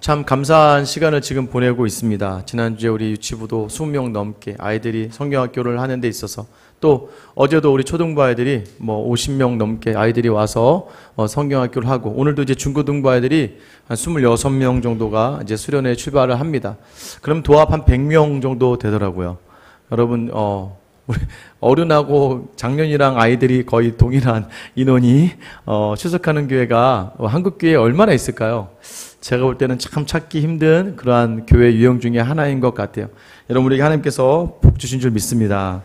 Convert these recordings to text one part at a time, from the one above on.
참 감사한 시간을 지금 보내고 있습니다. 지난주에 우리 유치부도 20명 넘게 아이들이 성경학교를 하는 데 있어서, 또 어제도 우리 초등부 아이들이 50명 넘게 아이들이 와서 성경학교를 하고, 오늘도 이제 중고등부 아이들이 한 26명 정도가 이제 수련회 출발을 합니다. 그럼 도합 한 100명 정도 되더라고요. 여러분, 우리 어른하고 작년이랑 아이들이 거의 동일한 인원이 출석하는 교회가 한국 교회에 얼마나 있을까요? 제가 볼 때는 참 찾기 힘든 그러한 교회 유형 중에 하나인 것 같아요. 여러분, 우리에게 하나님께서 복 주신 줄 믿습니다.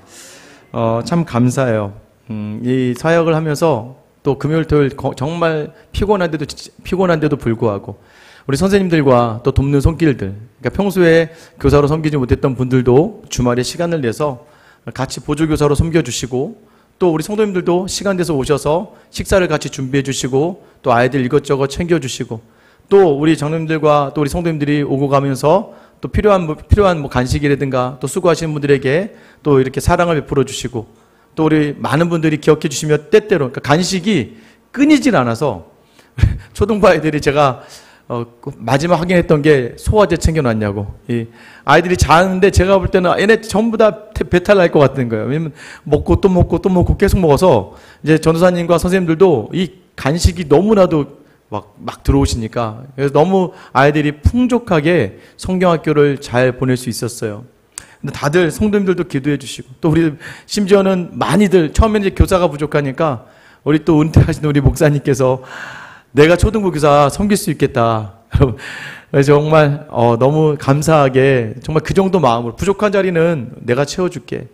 참 감사해요. 이 사역을 하면서 또 금요일, 토요일 정말 피곤한데도 불구하고 우리 선생님들과 또 돕는 손길들, 그러니까 평소에 교사로 섬기지 못했던 분들도 주말에 시간을 내서 같이 보조교사로 섬겨주시고, 또 우리 성도님들도 시간 내서 오셔서 식사를 같이 준비해 주시고, 또 아이들 이것저것 챙겨주시고, 또 우리 장로님들과 또 우리 성도님들이 오고 가면서 또 필요한 간식이라든가 또 수고하시는 분들에게 또 이렇게 사랑을 베풀어 주시고, 또 우리 많은 분들이 기억해 주시며 때때로, 그러니까 간식이 끊이질 않아서 초등부 아이들이 제가 마지막 확인했던 게 소화제 챙겨놨냐고. 이 아이들이 자는데 제가 볼 때는 얘네 전부 다 배탈 날 것 같은 거예요. 왜냐면 먹고 또 먹고 또 먹고 계속 먹어서 이제 전도사님과 선생님들도 이 간식이 너무나도 막 들어오시니까, 그래서 너무 아이들이 풍족하게 성경학교를 잘 보낼 수 있었어요. 근데 다들 성도님들도 기도해 주시고, 또 우리 심지어는 많이들 처음에는 이제 교사가 부족하니까 우리 또 은퇴하신 우리 목사님께서 내가 초등부 교사 섬길 수 있겠다. 그래서 정말 너무 감사하게, 정말 그 정도 마음으로 부족한 자리는 내가 채워줄게.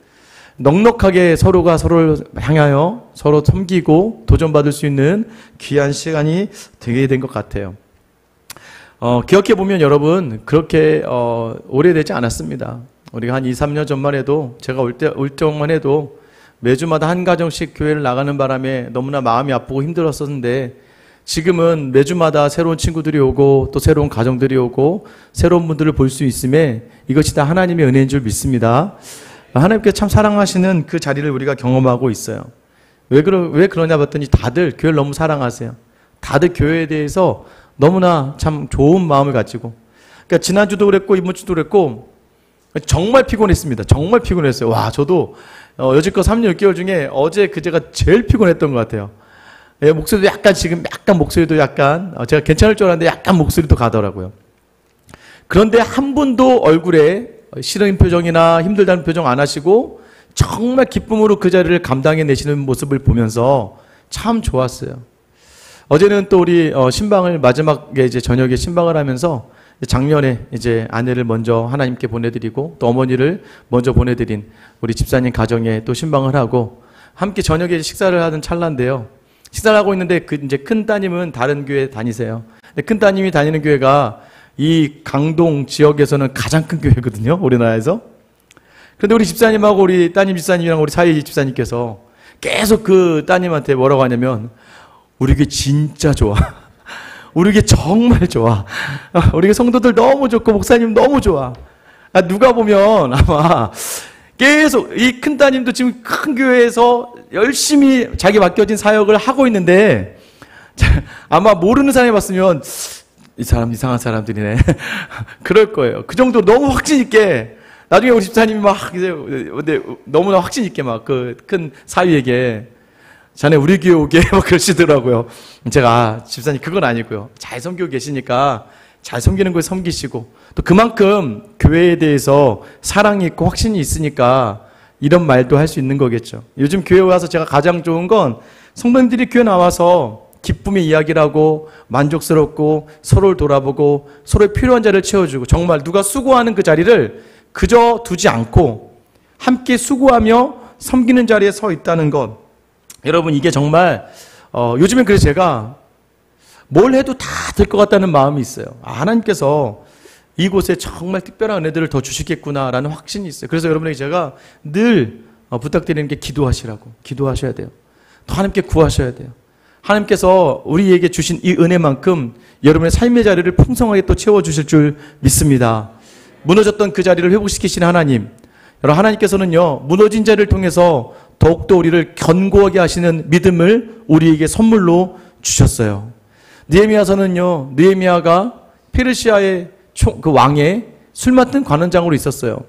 넉넉하게 서로가 서로를 향하여 서로 섬기고 도전받을 수 있는 귀한 시간이 되게 된 것 같아요. 기억해보면 여러분, 그렇게 오래되지 않았습니다. 우리가 한 2, 3년 전만 해도, 제가 올 때만 해도 매주마다 한 가정씩 교회를 나가는 바람에 너무나 마음이 아프고 힘들었었는데, 지금은 매주마다 새로운 친구들이 오고 또 새로운 가정들이 오고 새로운 분들을 볼 수 있음에 이것이 다 하나님의 은혜인 줄 믿습니다. 하나님께 참 사랑하시는 그 자리를 우리가 경험하고 있어요. 왜 그러냐 봤더니 다들 교회를 너무 사랑하세요. 다들 교회에 대해서 너무나 참 좋은 마음을 가지고, 그러니까 지난주도 그랬고 이번 주도 그랬고 정말 피곤했습니다. 정말 피곤했어요. 와, 저도 여지껏 3년 6개월 중에 어제 그제가 제일 피곤했던 것 같아요. 예, 목소리도 약간 목소리도 약간 제가 괜찮을 줄 알았는데 약간 목소리도 가더라고요. 그런데 한 분도 얼굴에 싫은 표정이나 힘들다는 표정 안 하시고 정말 기쁨으로 그 자리를 감당해 내시는 모습을 보면서 참 좋았어요. 어제는 또 우리 신방을 마지막에 이제 저녁에 신방을 하면서 작년에 이제 아내를 먼저 하나님께 보내드리고 또 어머니를 먼저 보내드린 우리 집사님 가정에 또 신방을 하고 함께 저녁에 식사를 하는 찰나인데요. 식사를 하고 있는데 이제 큰 따님은 다른 교회 다니세요. 근데 큰 따님이 다니는 교회가 이 강동 지역에서는 가장 큰 교회거든요, 우리나라에서. 그런데 우리 집사님하고 우리 따님 집사님이랑 우리 사이 집사님께서 계속 그 따님한테 뭐라고 하냐면, 우리 교회 진짜 좋아. 우리 교회 정말 좋아. 우리 교회 성도들 너무 좋고 목사님 너무 좋아. 누가 보면 아마 계속 이 큰 따님도 지금 큰 교회에서 열심히 자기 맡겨진 사역을 하고 있는데, 아마 모르는 사람이 봤으면 이 사람 이상한 사람들이네. 그럴 거예요. 그 정도로 너무 확신 있게, 나중에 우리 집사님이 막 이제 너무나 확신 있게 막 그 큰 사위에게 자네 우리 교회 오게 막 그러시더라고요. 제가 집사님 그건 아니고요. 잘 섬기고 계시니까 잘 섬기는 걸 섬기시고, 또 그만큼 교회에 대해서 사랑이 있고 확신이 있으니까 이런 말도 할 수 있는 거겠죠. 요즘 교회 와서 제가 가장 좋은 건 성도님들이 교회 나와서 기쁨의 이야기를 하고 만족스럽고 서로를 돌아보고 서로의 필요한 자리를 채워주고, 정말 누가 수고하는 그 자리를 그저 두지 않고 함께 수고하며 섬기는 자리에 서 있다는 것. 여러분, 이게 정말 요즘엔 그래서 제가 뭘 해도 다 될 것 같다는 마음이 있어요. 하나님께서 이곳에 정말 특별한 은혜들을 더 주시겠구나라는 확신이 있어요. 그래서 여러분에게 제가 늘 부탁드리는 게 기도하시라고. 기도하셔야 돼요. 더 하나님께 구하셔야 돼요. 하나님께서 우리에게 주신 이 은혜만큼 여러분의 삶의 자리를 풍성하게 또 채워주실 줄 믿습니다. 무너졌던 그 자리를 회복시키시는 하나님. 여러분, 하나님께서는요, 무너진 자리를 통해서 더욱더 우리를 견고하게 하시는 믿음을 우리에게 선물로 주셨어요. 느헤미야서는요, 느헤미야가 페르시아의 그 왕의 술 맡은 관원장으로 있었어요.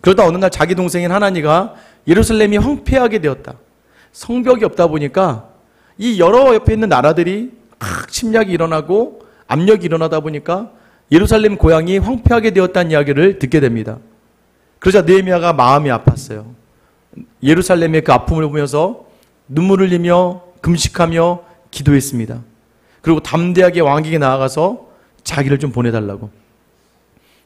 그러다 어느 날 자기 동생인 하나니가 예루살렘이 황폐하게 되었다. 성벽이 없다 보니까 이 여러 옆에 있는 나라들이 침략이 일어나고 압력이 일어나다 보니까 예루살렘 고향이 황폐하게 되었다는 이야기를 듣게 됩니다. 그러자 느헤미야가 마음이 아팠어요. 예루살렘의 그 아픔을 보면서 눈물을 흘리며 금식하며 기도했습니다. 그리고 담대하게 왕에게 나아가서 자기를 좀 보내달라고.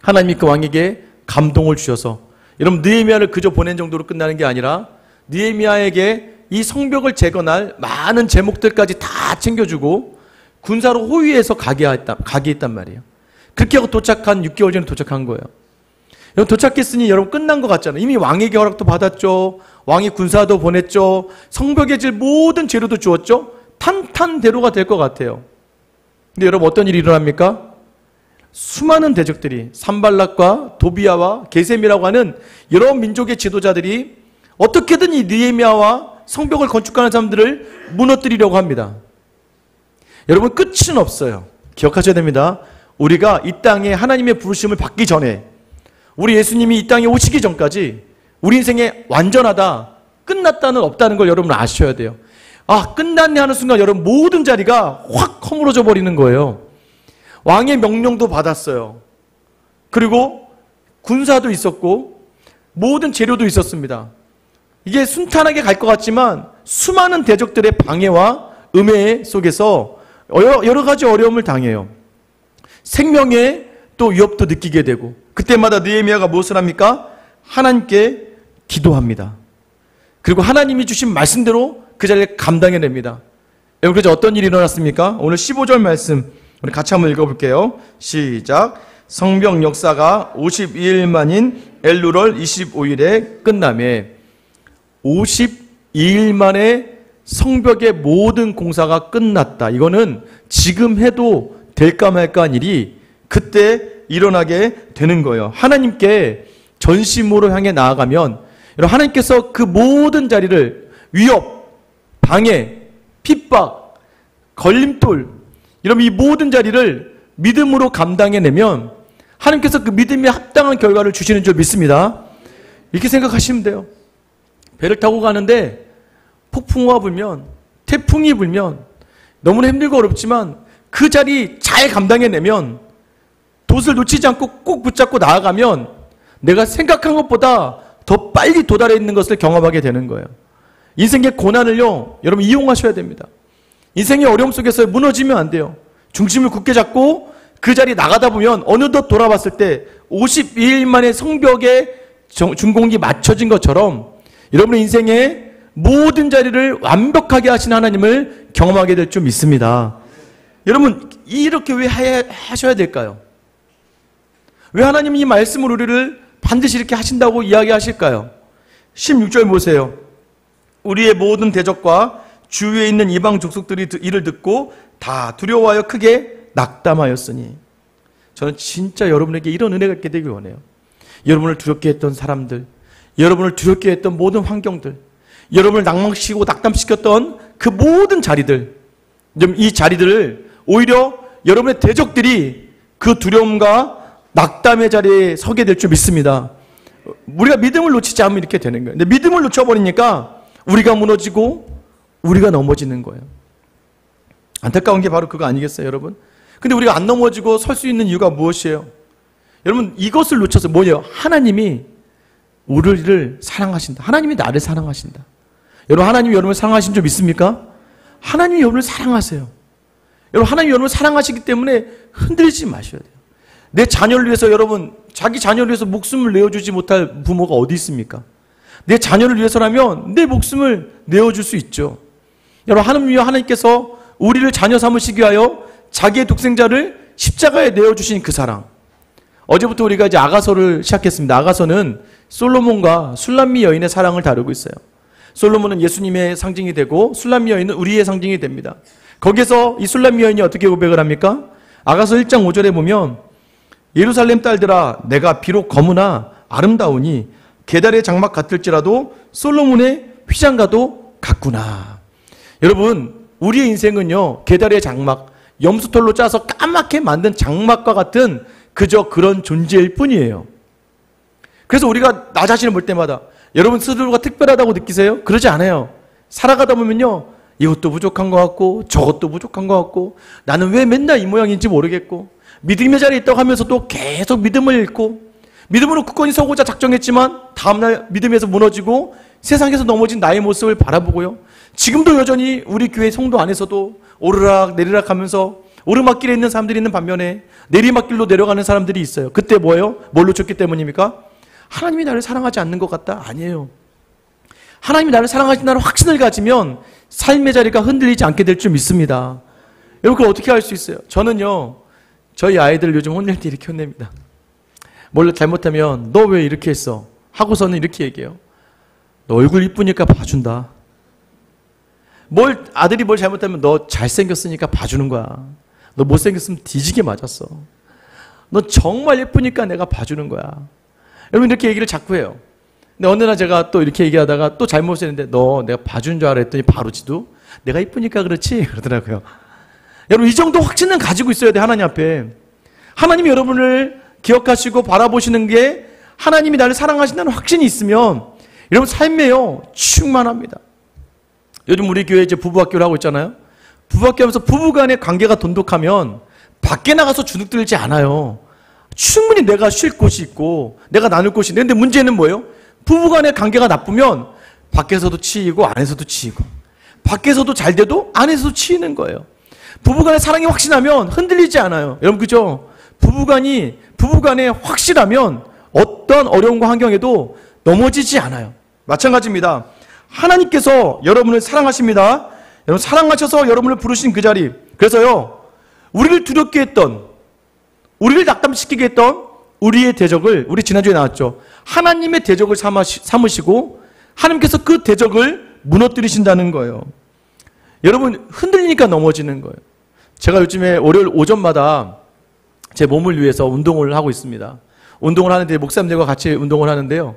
하나님이 그 왕에게 감동을 주셔서, 여러분, 느헤미야를 그저 보낸 정도로 끝나는 게 아니라 느헤미야에게 이 성벽을 재건할 많은 제목들까지 다 챙겨주고 군사로 호위해서 가게 했단 말이에요. 그렇게 하고 도착한 6개월 전에 도착한 거예요. 여러분, 도착했으니 여러분 끝난 것 같잖아요. 이미 왕에게 허락도 받았죠. 왕이 군사도 보냈죠. 성벽에 질 모든 재료도 주었죠. 탄탄대로가 될 것 같아요. 근데 여러분, 어떤 일이 일어납니까? 수많은 대적들이, 산발락과 도비아와 게셈이라고 하는 여러 민족의 지도자들이 어떻게든 이 느헤미야와 성벽을 건축하는 사람들을 무너뜨리려고 합니다. 여러분, 끝은 없어요. 기억하셔야 됩니다. 우리가 이 땅에 하나님의 부르심을 받기 전에, 우리 예수님이 이 땅에 오시기 전까지 우리 인생에 완전하다, 끝났다는 없다는 걸 여러분 아셔야 돼요. 아, 끝났네 하는 순간 여러분 모든 자리가 확 허물어져 버리는 거예요. 왕의 명령도 받았어요. 그리고 군사도 있었고 모든 재료도 있었습니다. 이게 순탄하게 갈 것 같지만 수많은 대적들의 방해와 음해 속에서 여러 가지 어려움을 당해요. 생명의 또 위협도 느끼게 되고, 그때마다 느헤미야가 무엇을 합니까? 하나님께 기도합니다. 그리고 하나님이 주신 말씀대로 그 자리를 감당해냅니다. 여러분, 그래서 어떤 일이 일어났습니까? 오늘 15절 말씀 우리 같이 한번 읽어볼게요. 시작. 성벽 역사가 52일 만인 엘루럴 25일에 끝나매, 52일 만에 성벽의 모든 공사가 끝났다. 이거는 지금 해도 될까 말까 한 일이 그때 일어나게 되는 거예요. 하나님께 전심으로 향해 나아가면 여러분, 하나님께서 그 모든 자리를 위협, 방해, 핍박, 걸림돌, 여러분 이 모든 자리를 믿음으로 감당해내면 하나님께서 그 믿음에 합당한 결과를 주시는 줄 믿습니다. 이렇게 생각하시면 돼요. 배를 타고 가는데 폭풍우가 불면, 태풍이 불면 너무나 힘들고 어렵지만 그 자리 잘 감당해내면, 돛을 놓치지 않고 꼭 붙잡고 나아가면 내가 생각한 것보다 더 빨리 도달해 있는 것을 경험하게 되는 거예요. 인생의 고난을요, 여러분 이용하셔야 됩니다. 인생의 어려움 속에서 무너지면 안 돼요. 중심을 굳게 잡고 그 자리에 나가다 보면 어느덧 돌아봤을 때 52일 만에 성벽에 준공이 맞춰진 것처럼 여러분의 인생의 모든 자리를 완벽하게 하신 하나님을 경험하게 될 줄 믿습니다. 여러분, 이렇게 왜 하셔야 될까요? 왜 하나님이 이 말씀을 우리를 반드시 이렇게 하신다고 이야기하실까요? 16절 보세요. 우리의 모든 대적과 주위에 있는 이방 족속들이 이를 듣고 다 두려워하여 크게 낙담하였으니. 저는 진짜 여러분에게 이런 은혜가 있게 되길 원해요. 여러분을 두렵게 했던 사람들, 여러분을 두렵게 했던 모든 환경들, 여러분을 낭망시키고 낙담시켰던 그 모든 자리들, 이 자리들을 오히려 여러분의 대적들이 그 두려움과 낙담의 자리에 서게 될 줄 믿습니다. 우리가 믿음을 놓치지 않으면 이렇게 되는 거예요. 근데 믿음을 놓쳐버리니까 우리가 무너지고 우리가 넘어지는 거예요. 안타까운 게 바로 그거 아니겠어요, 여러분? 근데 우리가 안 넘어지고 설 수 있는 이유가 무엇이에요? 여러분, 이것을 놓쳐서 뭐예요? 하나님이 우리를 사랑하신다. 하나님이 나를 사랑하신다. 여러분, 하나님이 여러분을 사랑하신 줄 믿습니까? 하나님이 여러분을 사랑하세요. 여러분, 하나님이 여러분을 사랑하시기 때문에 흔들리지 마셔야 돼요. 내 자녀를 위해서, 여러분, 자기 자녀를 위해서 목숨을 내어주지 못할 부모가 어디 있습니까? 내 자녀를 위해서라면 내 목숨을 내어줄 수 있죠. 여러분, 하나님께서 우리를 자녀 삼으시기 위하여 자기의 독생자를 십자가에 내어주신 그 사랑. 어제부터 우리가 이제 아가서를 시작했습니다. 아가서는 솔로몬과 술람미 여인의 사랑을 다루고 있어요. 솔로몬은 예수님의 상징이 되고 술람미 여인은 우리의 상징이 됩니다. 거기서 이 술람미 여인이 어떻게 고백을 합니까? 아가서 1장 5절에 보면, 예루살렘 딸들아, 내가 비록 거무나 아름다우니 게달의 장막 같을지라도 솔로몬의 휘장과도 같구나. 여러분, 우리의 인생은요, 게달의 장막, 염소털로 짜서 까맣게 만든 장막과 같은 그저 그런 존재일 뿐이에요. 그래서 우리가 나 자신을 볼 때마다 여러분 스스로가 특별하다고 느끼세요? 그러지 않아요. 살아가다 보면요, 이것도 부족한 것 같고 저것도 부족한 것 같고 나는 왜 맨날 이 모양인지 모르겠고 믿음의 자리에 있다고 하면서도 계속 믿음을 잃고 믿음으로 굳건히 서고자 작정했지만 다음날 믿음에서 무너지고 세상에서 넘어진 나의 모습을 바라보고요. 지금도 여전히 우리 교회 성도 안에서도 오르락 내리락 하면서 오르막길에 있는 사람들이 있는 반면에 내리막길로 내려가는 사람들이 있어요. 그때 뭐예요? 뭘로 쳤기 때문입니까? 하나님이 나를 사랑하지 않는 것 같다? 아니에요. 하나님이 나를 사랑하신다는 확신을 가지면 삶의 자리가 흔들리지 않게 될 줄 믿습니다. 여러분, 그걸 어떻게 할 수 있어요? 저는요, 저희 아이들 요즘 혼낼 때 이렇게 혼냅니다. 뭘 잘못하면 너 왜 이렇게 했어? 하고서는 이렇게 얘기해요. 너 얼굴 이쁘니까 봐준다. 아들이 뭘 잘못하면 너 잘생겼으니까 봐주는 거야. 너 못생겼으면 뒤지게 맞았어. 너 정말 예쁘니까 내가 봐주는 거야. 여러분, 이렇게 얘기를 자꾸 해요. 근데 어느 날 제가 또 이렇게 얘기하다가 또 잘못했는데 너 내가 봐준 줄 알아 했더니 바로 지도 내가 이쁘니까 그렇지 그러더라고요. 여러분, 이 정도 확신은 가지고 있어야 돼. 하나님 앞에. 하나님이 여러분을 기억하시고 바라보시는 게 하나님이 나를 사랑하신다는 확신이 있으면 여러분 삶에요 충만합니다. 요즘 우리 교회 이제 부부학교를 하고 있잖아요. 부부학교 하면서 부부간의 관계가 돈독하면 밖에 나가서 주눅들지 않아요. 충분히 내가 쉴 곳이 있고 내가 나눌 곳이 있는데 문제는 뭐예요? 부부간의 관계가 나쁘면 밖에서도 치이고 안에서도 치이고 밖에서도 잘 돼도 안에서도 치이는 거예요. 부부간의 사랑이 확신하면 흔들리지 않아요. 여러분, 그죠? 부부간에 확실하면 어떤 어려움과 환경에도 넘어지지 않아요. 마찬가지입니다. 하나님께서 여러분을 사랑하십니다. 여러분, 사랑하셔서 여러분을 부르신 그 자리. 그래서요, 우리를 두렵게 했던, 우리를 낙담시키게 했던 우리의 대적을, 우리 지난주에 나왔죠. 하나님의 대적을 삼으시고 하나님께서 그 대적을 무너뜨리신다는 거예요. 여러분, 흔들리니까 넘어지는 거예요. 제가 요즘에 월요일 오전마다 제 몸을 위해서 운동을 하고 있습니다. 운동을 하는데 목사님들과 같이 운동을 하는데요.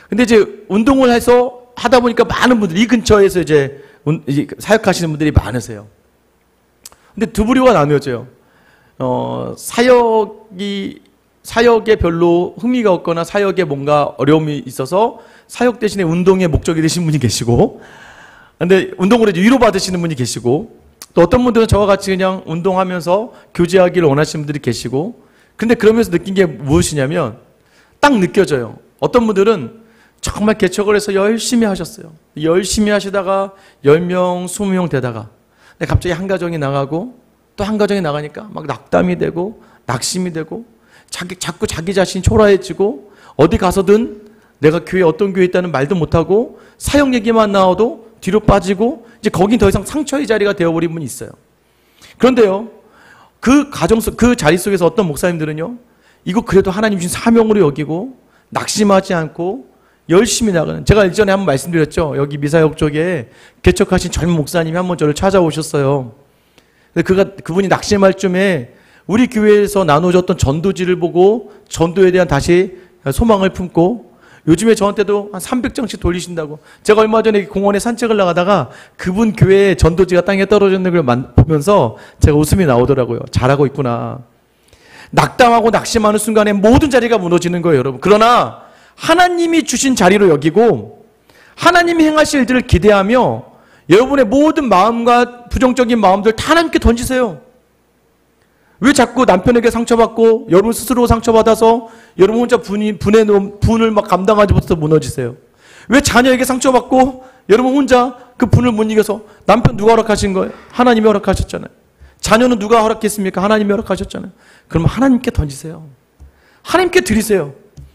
근데 이제 운동을 해서 하다 보니까 많은 분들이 이 근처에서 이제 사역하시는 분들이 많으세요. 근데 두 부류가 나뉘어져요. 사역에 별로 흥미가 없거나 사역에 뭔가 어려움이 있어서 사역 대신에 운동의 목적이 되신 분이 계시고, 근데 운동으로 위로받으시는 분이 계시고, 또 어떤 분들은 저와 같이 그냥 운동하면서 교제하기를 원하시는 분들이 계시고, 근데 그러면서 느낀 게 무엇이냐면 딱 느껴져요. 어떤 분들은 정말 개척을 해서 열심히 하셨어요. 열심히 하시다가 10명, 20명 되다가 근데 갑자기 한 가정이 나가고 또 한 가정이 나가니까 막 낙담이 되고 낙심이 되고 자꾸 자기 자신이 초라해지고 어디 가서든 내가 교회 어떤 교회에 있다는 말도 못하고 사역 얘기만 나와도 뒤로 빠지고 이제 거긴 더 이상 상처의 자리가 되어버린 분이 있어요. 그런데요, 그 자리 속에서 어떤 목사님들은요, 이거 그래도 하나님 주신 사명으로 여기고 낙심하지 않고 열심히 나가는, 제가 일전에 한번 말씀드렸죠. 여기 미사역 쪽에 개척하신 젊은 목사님이 한번 저를 찾아오셨어요. 근데 그분이 낙심할 쯤에 우리 교회에서 나눠줬던 전도지를 보고 전도에 대한 다시 소망을 품고 요즘에 저한테도 한 300장씩 돌리신다고. 제가 얼마 전에 공원에 산책을 나가다가 그분 교회에 전도지가 땅에 떨어졌는 걸 보면서 제가 웃음이 나오더라고요. 잘하고 있구나. 낙담하고 낙심하는 순간에 모든 자리가 무너지는 거예요, 여러분. 그러나 하나님이 주신 자리로 여기고 하나님이 행하실 일들을 기대하며 여러분의 모든 마음과 부정적인 마음들 다 하나님께 던지세요. 왜 자꾸 남편에게 상처받고 여러분 스스로 상처받아서 여러분 혼자 분을 막 감당하지 못해서 무너지세요? 왜 자녀에게 상처받고 여러분 혼자 그 분을 못 이겨서, 남편 누가 허락하신 거예요? 하나님이 허락하셨잖아요. 자녀는 누가 허락했습니까? 하나님이 허락하셨잖아요. 그러면 하나님께 던지세요. 하나님께 드리세요.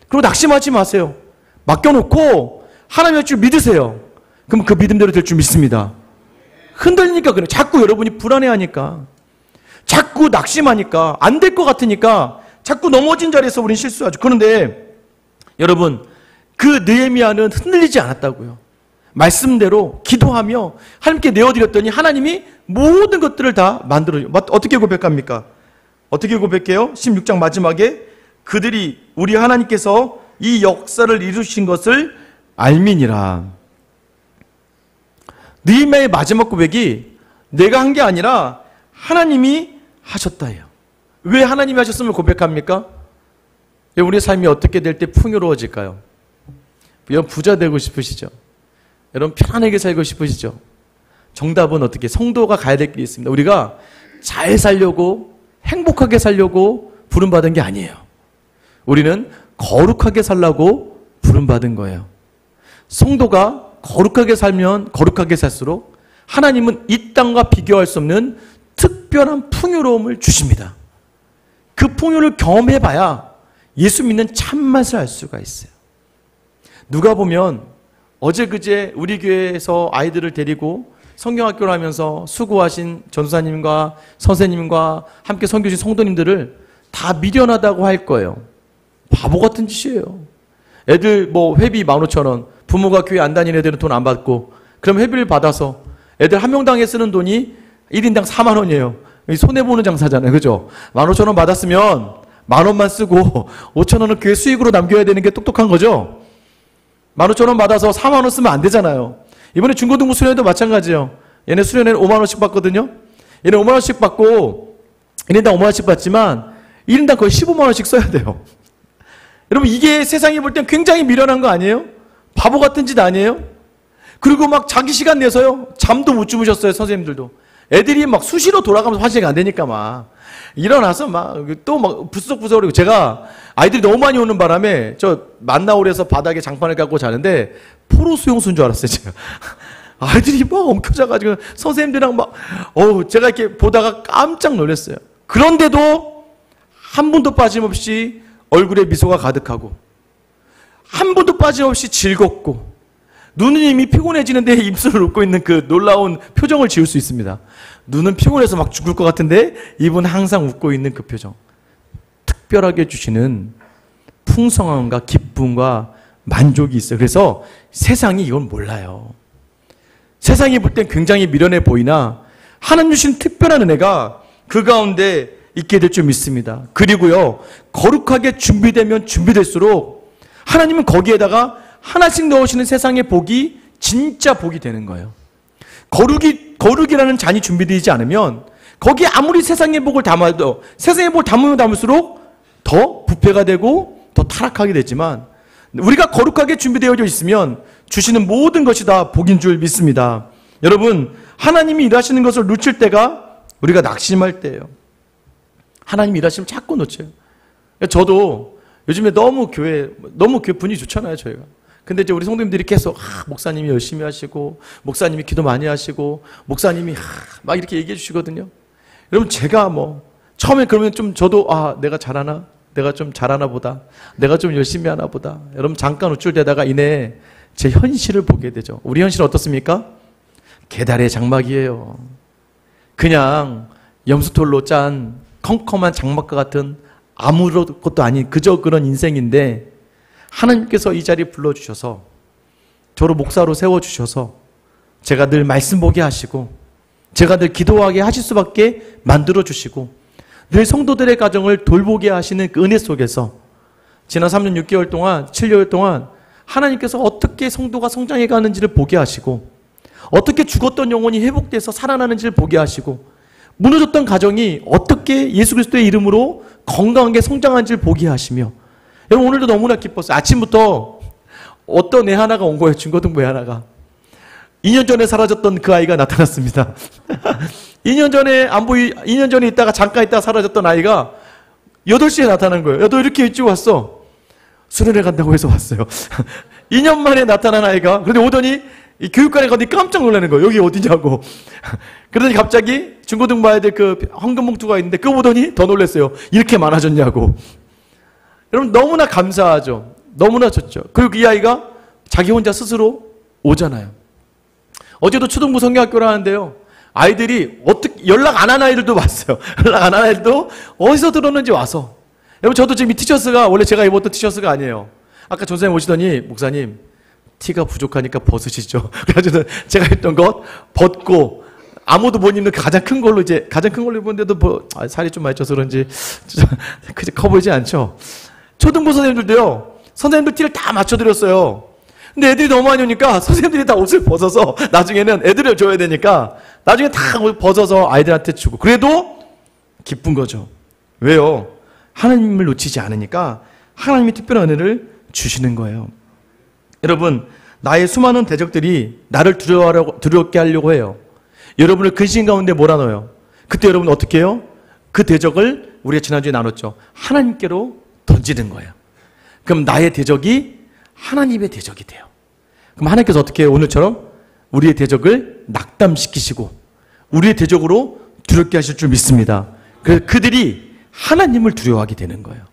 그리고 낙심하지 마세요. 맡겨놓고 하나님의 줄 믿으세요. 그럼 그 믿음대로 될 줄 믿습니다. 흔들리니까 그래요. 자꾸 여러분이 불안해하니까, 자꾸 낙심하니까, 안 될 것 같으니까 자꾸 넘어진 자리에서 우린 실수하죠. 그런데 여러분, 그 느헤미야는 흔들리지 않았다고요. 말씀대로 기도하며 하나님께 내어드렸더니 하나님이 모든 것들을 다 만들어요. 어떻게 고백합니까? 어떻게 고백해요? 16장 마지막에 그들이 우리 하나님께서 이 역사를 이루신 것을 알미니라. 느헤미야의 마지막 고백이 내가 한 게 아니라 하나님이 하셨다예요. 왜 하나님이 하셨음을 고백합니까? 우리의 삶이 어떻게 될 때 풍요로워질까요? 여러분 부자 되고 싶으시죠? 여러분 편안하게 살고 싶으시죠? 정답은 어떻게? 성도가 가야 될 길이 있습니다. 우리가 잘 살려고 행복하게 살려고 부름받은 게 아니에요. 우리는 거룩하게 살라고 부름받은 거예요. 성도가 거룩하게 살면 거룩하게 살수록 하나님은 이 땅과 비교할 수 없는 특별한 풍요로움을 주십니다. 그 풍요를 경험해봐야 예수 믿는 참맛을 알 수가 있어요. 누가 보면 어제 그제 우리 교회에서 아이들을 데리고 성경학교를 하면서 수고하신 전도사님과 선생님과 함께 선교신 성도님들을 다 미련하다고 할 거예요. 바보 같은 짓이에요. 애들 뭐 회비 15,000원, 부모가 교회 안 다니는 애들은 돈 안 받고, 그럼 회비를 받아서 애들 한 명당에 쓰는 돈이 1인당 4만 원이에요. 손해보는 장사잖아요. 그죠? 15,000원 받았으면 10,000원만 쓰고 5,000원은 교회 수익으로 남겨야 되는 게 똑똑한 거죠? 15,000원 받아서 4만 원 쓰면 안 되잖아요. 이번에 중고등부 수련회도 마찬가지예요. 얘네 수련회는 5만 원씩 받거든요. 얘네 5만 원씩 받고 1인당 5만 원씩 받지만 1인당 거의 15만 원씩 써야 돼요. 여러분 이게 세상이 볼 땐 굉장히 미련한 거 아니에요? 바보 같은 짓 아니에요? 그리고 막 자기 시간 내서요. 잠도 못 주무셨어요. 선생님들도. 애들이 막 수시로 돌아가면서 화장이 안 되니까 막 일어나서 막 또 막 부스럭부스럭거리고, 제가 아이들이 너무 많이 오는 바람에 저 만나홀에서 바닥에 장판을 갖고 자는데 포로 수용소인 줄 알았어요. 제가 아이들이 막 엉켜져가지고 선생님들이랑 막 제가 이렇게 보다가 깜짝 놀랐어요. 그런데도 한 분도 빠짐없이 얼굴에 미소가 가득하고 한 분도 빠짐없이 즐겁고 눈은 이미 피곤해지는데 입술을 웃고 있는 그 놀라운 표정을 지을 수 있습니다. 눈은 피곤해서 막 죽을 것 같은데 입은 항상 웃고 있는 그 표정. 특별하게 주시는 풍성함과 기쁨과 만족이 있어요. 그래서 세상이 이건 몰라요. 세상이 볼 땐 굉장히 미련해 보이나 하나님 주신 특별한 은혜가 그 가운데 있게 될 줄 믿습니다. 그리고요, 거룩하게 준비되면 준비될수록 하나님은 거기에다가 하나씩 넣으시는 세상의 복이 진짜 복이 되는 거예요. 거룩이라는 잔이 준비되지 않으면 거기에 아무리 세상의 복을 담아도 세상의 복을 담으면 담을수록 더 부패가 되고 더 타락하게 되지만, 우리가 거룩하게 준비되어져 있으면 주시는 모든 것이 다 복인 줄 믿습니다. 여러분, 하나님이 일하시는 것을 놓칠 때가 우리가 낙심할 때예요. 하나님이 일하시면 자꾸 놓쳐요. 저도 요즘에 너무 교회 분위기 좋잖아요, 저희가. 근데 이제 우리 성도님들이 계속 목사님이 열심히 하시고 목사님이 기도 많이 하시고 목사님이 막 이렇게 얘기해 주시거든요. 여러분 제가 처음에 그러면 좀 저도 내가 잘하나? 내가 좀 잘하나 보다. 내가 좀 열심히 하나 보다. 여러분 잠깐 우쭐대다가 이내 제 현실을 보게 되죠. 우리 현실은 어떻습니까? 계달의 장막이에요. 그냥 염소털로 짠 컴컴한 장막과 같은 아무것도 아닌 그저 그런 인생인데, 하나님께서 이 자리에 불러주셔서 저를 목사로 세워주셔서 제가 늘 말씀 보게 하시고 제가 늘 기도하게 하실 수밖에 만들어주시고 늘 성도들의 가정을 돌보게 하시는 그 은혜 속에서 지난 3년 6개월 동안 7개월 동안 하나님께서 어떻게 성도가 성장해 가는지를 보게 하시고 어떻게 죽었던 영혼이 회복돼서 살아나는지를 보게 하시고 무너졌던 가정이 어떻게 예수 그리스도의 이름으로 건강하게 성장하는지를 보게 하시며, 여러분 오늘도 너무나 기뻤어요. 아침부터 어떤 애 하나가 온 거예요. 중고등부 애 하나가. 2년 전에 사라졌던 그 아이가 나타났습니다. 2년 전에 있다가 잠깐 있다가 사라졌던 아이가 8시에 나타난 거예요. 야, 너 이렇게 일찍 왔어? 수련회 간다고 해서 왔어요. 2년 만에 나타난 아이가, 그런데 오더니 이 교육관에 가더니 깜짝 놀라는 거예요. 여기 어디냐고. 그러더니 갑자기 중고등부 아이들 그 황금 봉투가 있는데 그거 보더니 더 놀랐어요. 이렇게 많아졌냐고. 여러분 너무나 감사하죠. 너무나 좋죠. 그리고 이 아이가 자기 혼자 스스로 오잖아요. 어제도 초등부 성경학교를 하는데요. 아이들이 어떻게 연락 안 한 아이들도 왔어요. 연락 안 한 아이들도 어디서 들었는지 와서. 여러분 저도 지금 이 티셔츠가 원래 제가 입었던 티셔츠가 아니에요. 아까 전사님 오시더니 목사님 티가 부족하니까 벗으시죠. 그래가지고 제가 입던 것 벗고 아무도 못 입는 가장 큰 걸로 입었는데도 살이 좀 많이 쪄서 그런지 그렇게 커 보이지 않죠. 초등부 선생님들도요. 선생님들 티를 다 맞춰드렸어요. 근데 애들이 너무 많이 오니까 선생님들이 다 옷을 벗어서 나중에는 애들을 줘야 되니까 나중에 다 벗어서 아이들한테 주고, 그래도 기쁜 거죠. 왜요? 하나님을 놓치지 않으니까 하나님이 특별한 은혜를 주시는 거예요. 여러분, 나의 수많은 대적들이 나를 두렵게 하려고 해요. 여러분을 근심 가운데 몰아넣어요. 그때 여러분 어떻게 해요? 그 대적을 우리가 지난주에 나눴죠. 하나님께로 던지는 거예요. 그럼 나의 대적이 하나님의 대적이 돼요. 그럼 하나님께서 어떻게 해요? 오늘처럼 우리의 대적을 낙담시키시고 우리의 대적으로 두렵게 하실 줄 믿습니다. 그래서 그들이 하나님을 두려워하게 되는 거예요.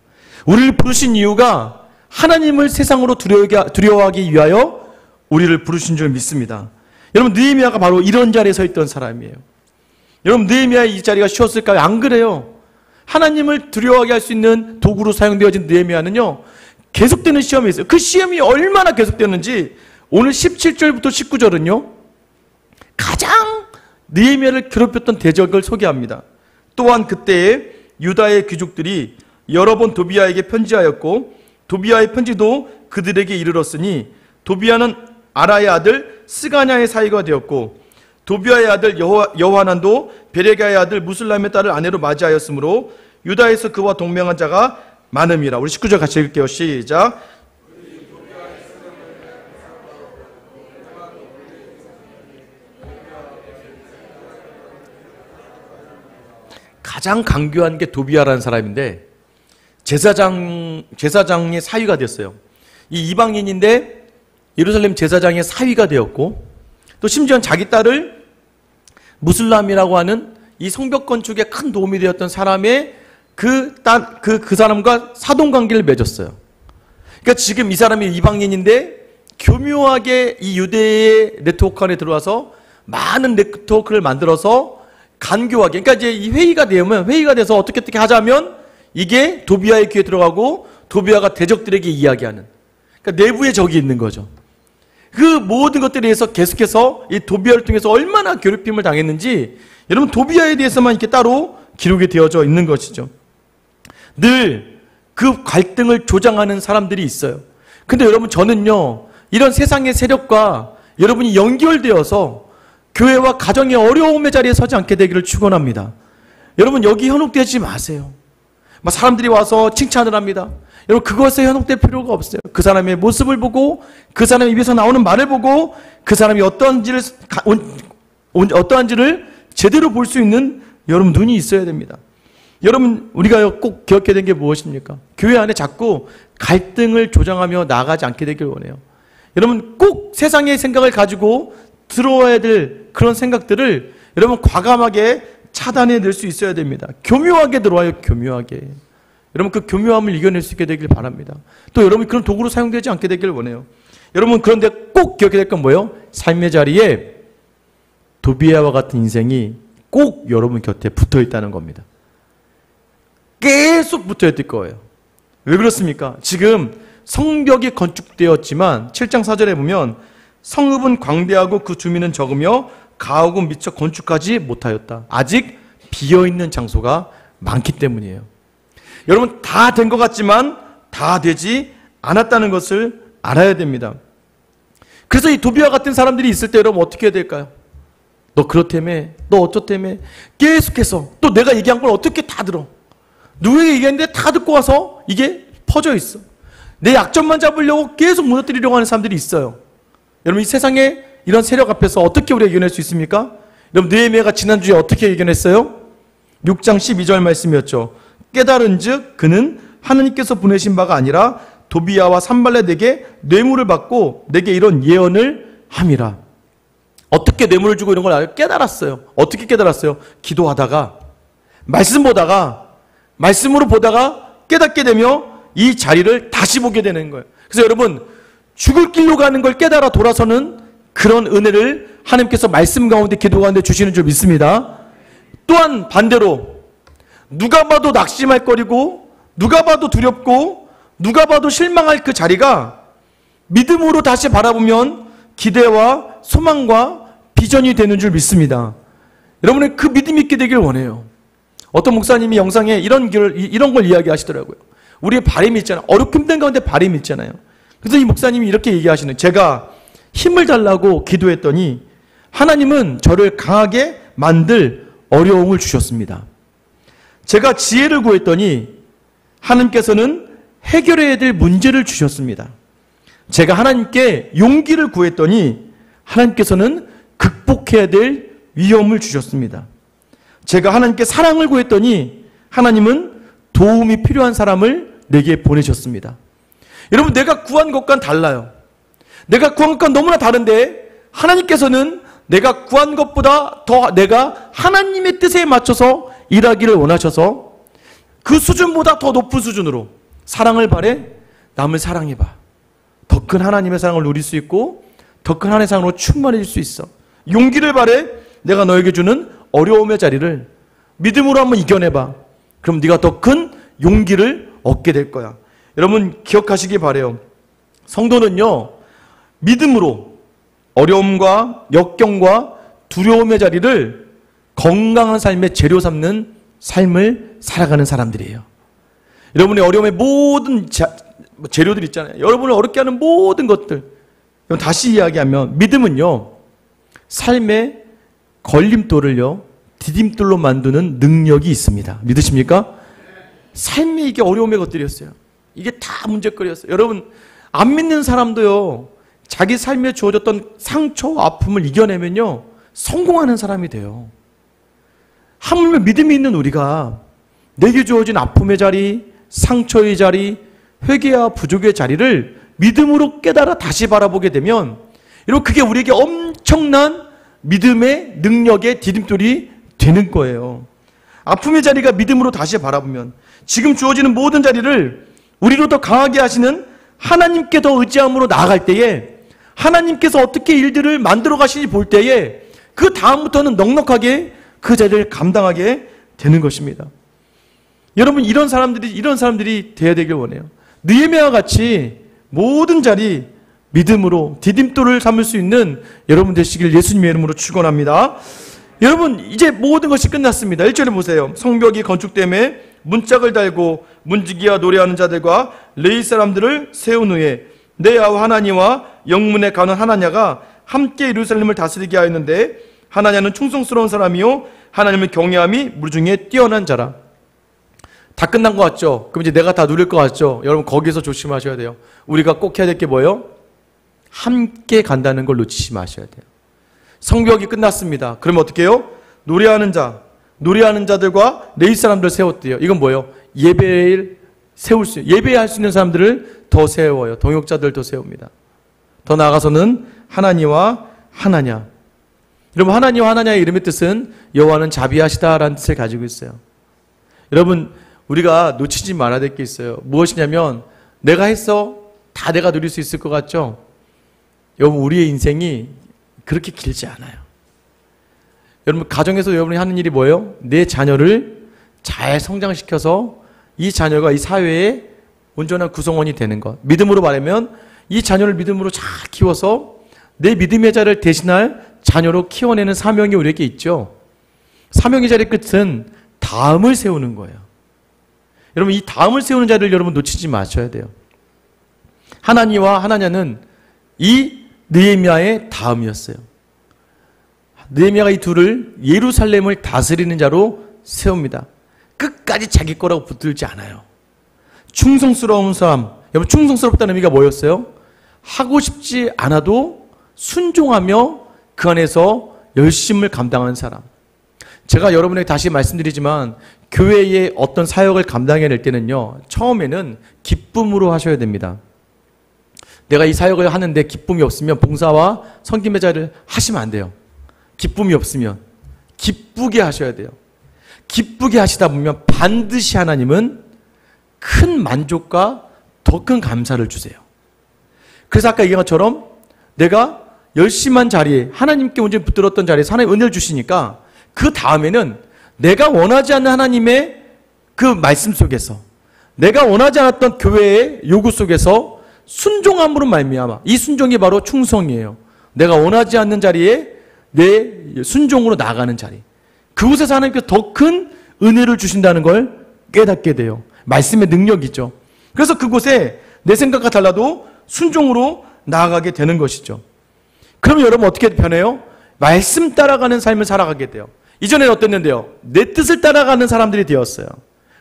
우리를 부르신 이유가 하나님을 세상으로 두려워하기 위하여 우리를 부르신 줄 믿습니다. 여러분, 느헤미야가 바로 이런 자리에 서 있던 사람이에요. 여러분, 느헤미야의 이 자리가 쉬웠을까요? 안 그래요. 하나님을 두려워하게 할 수 있는 도구로 사용되어진 느헤미야는요, 계속되는 시험이 있어요. 그 시험이 얼마나 계속되는지 오늘 17절부터 19절은요, 가장 느헤미야를 괴롭혔던 대적을 소개합니다. 또한 그때에 유다의 귀족들이 여러 번 도비야에게 편지하였고 도비야의 편지도 그들에게 이르렀으니 도비야는 아라의 아들 스가냐의 사이가 되었고 도비야의 아들 여호하난도 베레가의 아들 무슬람의 딸을 아내로 맞이하였으므로 유다에서 그와 동맹한 자가 많음이라. 우리 19절 같이 읽을게요. 시작. 가장 강교한 게 도비야라는 사람인데 제사장의 사위가 됐어요. 이 이방인인데 예루살렘 제사장의 사위가 되었고 또 심지어는 자기 딸을 무슬람이라고 하는 이 성벽 건축에 큰 도움이 되었던 사람의 그 사람과 사돈관계를 맺었어요. 그러니까 지금 이 사람이 이방인인데 교묘하게 이 유대의 네트워크 안에 들어와서 많은 네트워크를 만들어서 간교하게, 그러니까 이제 이 회의가 돼서 어떻게 하자면 이게 도비야의 귀에 들어가고 도비야가 대적들에게 이야기하는, 그러니까 내부에 적이 있는 거죠. 그 모든 것들에 대해서 계속해서 이 도비야를 통해서 얼마나 괴롭힘을 당했는지 여러분 도비야에 대해서만 이렇게 따로 기록이 되어져 있는 것이죠. 늘 그 갈등을 조장하는 사람들이 있어요. 근데 여러분 저는요, 이런 세상의 세력과 여러분이 연결되어서 교회와 가정의 어려움의 자리에 서지 않게 되기를 축원합니다. 여러분 여기 현혹되지 마세요. 막 사람들이 와서 칭찬을 합니다. 여러분 그것에 현혹될 필요가 없어요. 그 사람의 모습을 보고 그 사람의 입에서 나오는 말을 보고 그 사람이 어떠한지를 제대로 볼 수 있는 여러분 눈이 있어야 됩니다. 여러분 우리가 꼭 기억해야 되는 게 무엇입니까? 교회 안에 자꾸 갈등을 조장하며 나아가지 않게 되길 원해요. 여러분 꼭 세상의 생각을 가지고 들어와야 될 그런 생각들을 여러분 과감하게 차단해낼 수 있어야 됩니다. 교묘하게 들어와요. 교묘하게. 여러분 그 교묘함을 이겨낼 수 있게 되길 바랍니다. 또 여러분 그런 도구로 사용되지 않게 되길 원해요. 여러분 그런데 꼭 기억해야 될 건 뭐예요? 삶의 자리에 도비야와 같은 인생이 꼭 여러분 곁에 붙어 있다는 겁니다. 계속 붙어 있을 거예요. 왜 그렇습니까? 지금 성벽이 건축되었지만 7장 4절에 보면 성읍은 광대하고 그 주민은 적으며 가옥은 미처 건축하지 못하였다. 아직 비어있는 장소가 많기 때문이에요. 여러분 다 된 것 같지만 다 되지 않았다는 것을 알아야 됩니다. 그래서 이 도비야 같은 사람들이 있을 때 여러분 어떻게 해야 될까요? 너 그렇다며, 너 어쩌다며, 계속해서 또 내가 얘기한 걸 어떻게 다 들어. 누구에게 얘기했는데 다 듣고 와서 이게 퍼져 있어. 내 약점만 잡으려고 계속 무너뜨리려고 하는 사람들이 있어요. 여러분 이 세상에 이런 세력 앞에서 어떻게 우리가 이겨낼 수 있습니까? 여러분 느헤미야가 지난주에 어떻게 이겨냈어요? 6장 12절 말씀이었죠. 깨달은즉 그는 하나님께서 보내신 바가 아니라 도비야와 산발렛에게 뇌물을 받고 내게 이런 예언을 함이라. 어떻게 뇌물을 주고 이런 걸 깨달았어요. 어떻게 깨달았어요? 기도하다가 말씀으로 보다가 깨닫게 되며 이 자리를 다시 보게 되는 거예요. 그래서 여러분 죽을 길로 가는 걸 깨달아 돌아서는 그런 은혜를 하나님께서 말씀 가운데 기도 가운데 주시는 줄 믿습니다. 또한 반대로 누가 봐도 낙심할 거리고 누가 봐도 두렵고 누가 봐도 실망할 그 자리가 믿음으로 다시 바라보면 기대와 소망과 비전이 되는 줄 믿습니다. 여러분의 그 믿음이 있게 되길 원해요. 어떤 목사님이 영상에 이런 걸 이야기하시더라고요. 우리의 바람이 있잖아요. 어렵고 힘든 가운데 바람이 있잖아요. 그래서 이 목사님이 이렇게 얘기하시는, 제가 힘을 달라고 기도했더니 하나님은 저를 강하게 만들 어려움을 주셨습니다. 제가 지혜를 구했더니 하나님께서는 해결해야 될 문제를 주셨습니다. 제가 하나님께 용기를 구했더니 하나님께서는 극복해야 될 위험을 주셨습니다. 제가 하나님께 사랑을 구했더니 하나님은 도움이 필요한 사람을 내게 보내셨습니다. 여러분, 내가 구한 것과는 달라요. 내가 구한 것과 너무나 다른데 하나님께서는 내가 구한 것보다 더 내가 하나님의 뜻에 맞춰서 일하기를 원하셔서 그 수준보다 더 높은 수준으로 사랑을 바래 남을 사랑해봐. 더 큰 하나님의 사랑을 누릴 수 있고 더 큰 하나님의 사랑으로 충만해질 수 있어. 용기를 바래 내가 너에게 주는 어려움의 자리를 믿음으로 한번 이겨내봐. 그럼 네가 더 큰 용기를 얻게 될 거야. 여러분 기억하시기 바래요. 성도는요, 믿음으로 어려움과 역경과 두려움의 자리를 건강한 삶의 재료 삼는 삶을 살아가는 사람들이에요. 여러분의 어려움의 모든 재료들 있잖아요. 여러분을 어렵게 하는 모든 것들. 다시 이야기하면 믿음은요, 삶의 걸림돌을요, 디딤돌로 만드는 능력이 있습니다. 믿으십니까? 삶이 이게 어려움의 것들이었어요. 이게 다 문제거리였어요. 여러분, 안 믿는 사람도요, 자기 삶에 주어졌던 상처, 아픔을 이겨내면요, 성공하는 사람이 돼요. 하물며 믿음이 있는 우리가 내게 주어진 아픔의 자리, 상처의 자리, 회개와 부족의 자리를 믿음으로 깨달아 다시 바라보게 되면, 여러분, 그게 우리에게 엄청난 믿음의 능력의 디딤돌이 되는 거예요. 아픔의 자리가 믿음으로 다시 바라보면 지금 주어지는 모든 자리를 우리로 더 강하게 하시는 하나님께 더 의지함으로 나아갈 때에, 하나님께서 어떻게 일들을 만들어 가시는지 볼 때에 그 다음부터는 넉넉하게 그 자리를 감당하게 되는 것입니다. 여러분, 이런 사람들이 되어야 되길 원해요. 느헤미야와 같이 모든 자리 믿음으로 디딤돌을 삼을 수 있는 여러분 되시길 예수님의 이름으로 축원합니다. 여러분, 이제 모든 것이 끝났습니다. 1절에 보세요. 성벽이 건축됨에 문짝을 달고 문지기와 노래하는 자들과 레위 사람들을 세운 후에 내 아우 하나니와 영문의 간원 하나냐가 함께 예루살렘을 다스리게 하였는데, 하나냐는 충성스러운 사람이요 하나님을 경외함이 무리 중에 뛰어난 자라. 다 끝난 것 같죠? 그럼 이제 내가 다 누릴 것 같죠? 여러분, 거기서 조심하셔야 돼요. 우리가 꼭 해야 될 게 뭐예요? 함께 간다는 걸 놓치지 마셔야 돼요. 성벽이 끝났습니다. 그러면 어떻게 해요? 노래하는 자들과 레위 사람들을 세웠대요. 이건 뭐예요? 예배할 수 있는 사람들을 더 세워요. 동역자들 더 세웁니다. 더 나아가서는 하나니와 하나냐. 여러분, 하나니와 하나냐의 이름의 뜻은 여호와는 자비하시다라는 뜻을 가지고 있어요. 여러분, 우리가 놓치지 말아야 될 게 있어요. 무엇이냐면, 내가 했어. 다 내가 누릴 수 있을 것 같죠? 여러분, 우리의 인생이 그렇게 길지 않아요. 여러분, 가정에서 여러분이 하는 일이 뭐예요? 내 자녀를 잘 성장시켜서 이 자녀가 이 사회의 온전한 구성원이 되는 것. 믿음으로 말하면 이 자녀를 믿음으로 잘 키워서 내 믿음의 자를 대신할 자녀로 키워내는 사명이 우리에게 있죠. 사명의 자리의 끝은 다음을 세우는 거예요. 여러분, 이 다음을 세우는 자리를 여러분 놓치지 마셔야 돼요. 하나니와 하나냐는 이 느헤미야의 다음이었어요. 느헤미야가 이 둘을 예루살렘을 다스리는 자로 세웁니다. 끝까지 자기 거라고 붙들지 않아요. 충성스러운 사람. 여러분, 충성스럽다는 의미가 뭐였어요? 하고 싶지 않아도 순종하며 그 안에서 열심을 감당하는 사람. 제가 여러분에게 다시 말씀드리지만, 교회의 어떤 사역을 감당해낼 때는요, 처음에는 기쁨으로 하셔야 됩니다. 내가 이 사역을 하는데 기쁨이 없으면 봉사와 섬김의 자를 하시면 안 돼요. 기쁨이 없으면 기쁘게 하셔야 돼요. 기쁘게 하시다 보면 반드시 하나님은 큰 만족과 더 큰 감사를 주세요. 그래서 아까 얘기한 것처럼 내가 열심한 자리에, 하나님께 온전히 붙들었던 자리에서 하나님 은혜를 주시니까 그 다음에는 내가 원하지 않는 하나님의 그 말씀 속에서, 내가 원하지 않았던 교회의 요구 속에서 순종함으로 말미암아, 이 순종이 바로 충성이에요. 내가 원하지 않는 자리에 내 순종으로 나아가는 자리, 그곳에서 하나님께서 더 큰 은혜를 주신다는 걸 깨닫게 돼요. 말씀의 능력이죠. 그래서 그곳에 내 생각과 달라도 순종으로 나아가게 되는 것이죠. 그러면 여러분 어떻게 변해요? 말씀 따라가는 삶을 살아가게 돼요. 이전에는 어땠는데요? 내 뜻을 따라가는 사람들이 되었어요.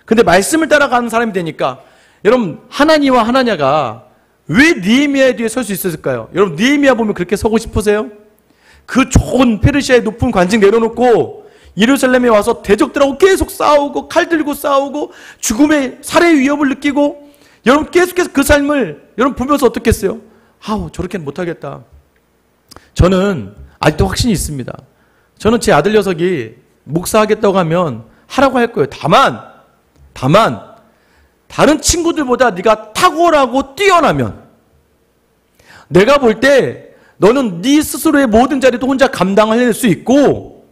근데 말씀을 따라가는 사람이 되니까 여러분 하나니와 하나냐가 왜 느헤미야 뒤에 설 수 있었을까요? 여러분 느헤미야 보면 그렇게 서고 싶으세요? 그 좋은 페르시아의 높은 관직 내려놓고 예루살렘에 와서 대적들하고 계속 싸우고 칼 들고 싸우고 죽음의 살해 위협을 느끼고 여러분 계속해서 그 삶을 여러분 보면서 어떻겠어요? 아우 저렇게는 못하겠다. 저는 아직도 확신이 있습니다. 저는 제 아들 녀석이 목사하겠다고 하면 하라고 할 거예요. 다만 다른 친구들보다 네가 탁월하고 뛰어나면 내가 볼 때 너는 네 스스로의 모든 자리도 혼자 감당할 수 있고